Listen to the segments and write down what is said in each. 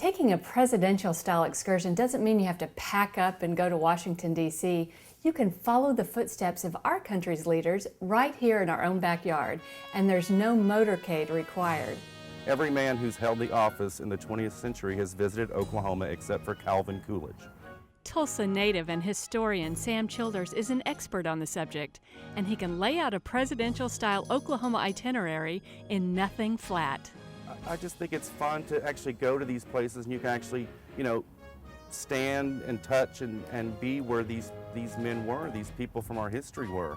Taking a presidential-style excursion doesn't mean you have to pack up and go to Washington, D.C. You can follow the footsteps of our country's leaders right here in our own backyard, and there's no motorcade required. Every man who's held the office in the 20th century has visited Oklahoma except for Calvin Coolidge. Tulsa native and historian Sam Childers is an expert on the subject, and he can lay out a presidential-style Oklahoma itinerary in nothing flat. I just think it's fun to actually go to these places and you can actually, stand and touch and be where these men were, these people from our history were.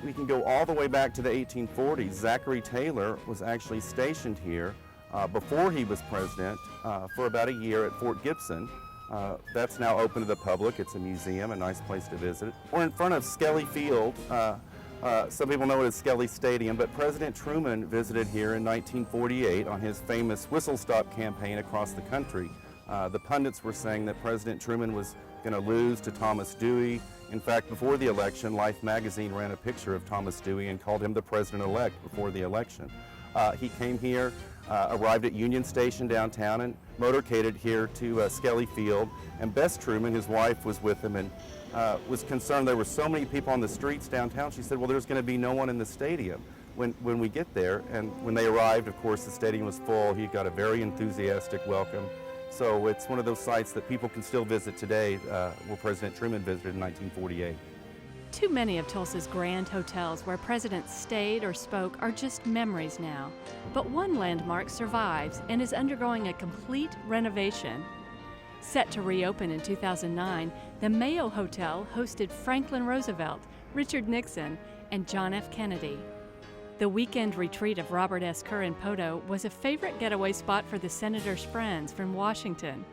We can go all the way back to the 1840s. Zachary Taylor was actually stationed here before he was president for about a year at Fort Gibson. That's now open to the public. It's a museum, a nice place to visit. We're in front of Skelly Field. Some people know it as Skelly Stadium, but President Truman visited here in 1948 on his famous whistle-stop campaign across the country. The pundits were saying that President Truman was going to lose to Thomas Dewey. In fact, before the election, Life magazine ran a picture of Thomas Dewey and called him the president-elect before the election. He came here, arrived at Union Station downtown, and motorcaded here to Skelly Field. And Bess Truman, his wife, was with him and was concerned there were so many people on the streets downtown. She said, well, there's going to be no one in the stadium when we get there. And when they arrived, of course, the stadium was full. He got a very enthusiastic welcome. So it's one of those sites that people can still visit today where President Truman visited in 1948. Too many of Tulsa's grand hotels where presidents stayed or spoke are just memories now. But one landmark survives and is undergoing a complete renovation. Set to reopen in 2009, the Mayo Hotel hosted Franklin Roosevelt, Richard Nixon, and John F. Kennedy. The weekend retreat of Robert S. Kerr in Poteau was a favorite getaway spot for the senator's friends from Washington.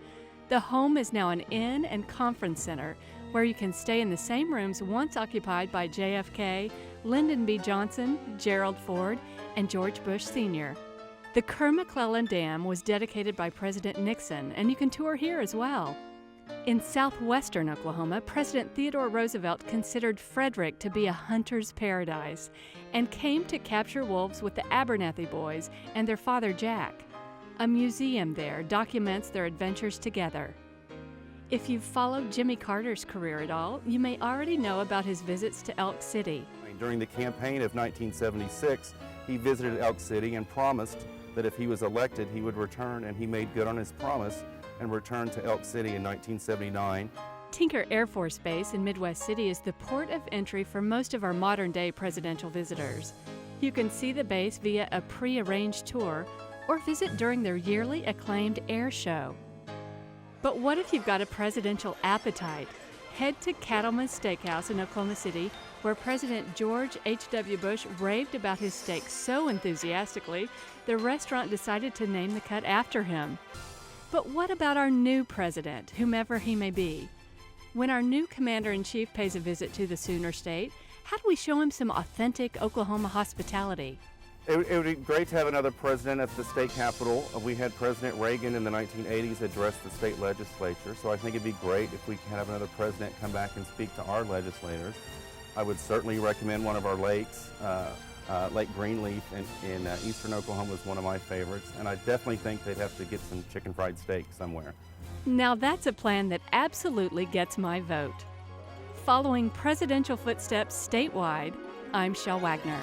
The home is now an inn and conference center where you can stay in the same rooms once occupied by JFK, Lyndon B. Johnson, Gerald Ford, and George Bush Sr. The Kerr-McClellan Dam was dedicated by President Nixon, and you can tour here as well. In southwestern Oklahoma, President Theodore Roosevelt considered Frederick to be a hunter's paradise and came to capture wolves with the Abernathy boys and their father Jack. A museum there documents their adventures together. If you've followed Jimmy Carter's career at all, you may already know about his visits to Elk City. During the campaign of 1976, he visited Elk City and promised that if he was elected, he would return, and he made good on his promise and returned to Elk City in 1979. Tinker Air Force Base in Midwest City is the port of entry for most of our modern-day presidential visitors. You can see the base via a pre-arranged tour or visit during their yearly acclaimed air show. But what if you've got a presidential appetite? Head to Cattleman's Steakhouse in Oklahoma City, where President George H.W. Bush raved about his steak so enthusiastically, the restaurant decided to name the cut after him. But what about our new president, whomever he may be? When our new commander-in-chief pays a visit to the Sooner State, how do we show him some authentic Oklahoma hospitality? It would be great to have another president at the state capitol. We had President Reagan in the 1980s address the state legislature, so I think it'd be great if we could have another president come back and speak to our legislators. I would certainly recommend one of our lakes. Lake Greenleaf in eastern Oklahoma is one of my favorites, and I definitely think they'd have to get some chicken fried steak somewhere. Now that's a plan that absolutely gets my vote. Following presidential footsteps statewide, I'm Shel Wagner.